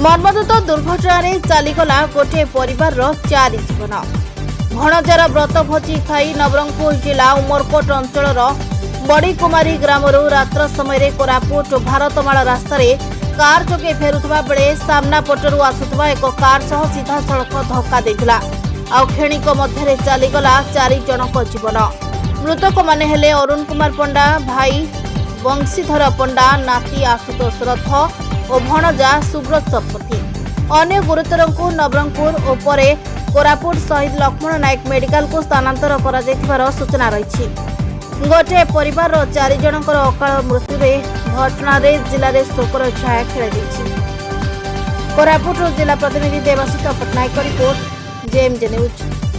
मर्मन्तुद दुर्घटना चलीगला गोटे परिवार चारि जीवन। भणजार व्रत भोजी खाई नवरंगपुर जिला उमरकोट अंचल बड़ीकुमारी ग्राम रात्र समय कोरापुट भारतमाला रास्त कार जोगे फेरुवा बेले सामना पटरू आसुवा एक कार सह सीधा सड़क धक्का देथिला। आ क्षणिक मध्य चलीगला 4 जनक जीवन। मृतक माने हेले अरुण कुमार पंडा, भाई बंशीधर पंडा, नाती आशुतोष रथ और भणजा सुब्रत शतपथी। अन्य गुरुतर को नवरंगपुर और परे कोरापुट शहीद लक्ष्मण नायक मेडिकल को स्थानांतर कर सूचना रही। गोटे परिवार 4 जनकर अकाल मृत्यु घटना जिले में शोकर छाया खेल। कोरापुट जिला प्रतिनिधि देवाशीष पट्टनायक रिपोर्ट, जेएमजे न्यूज।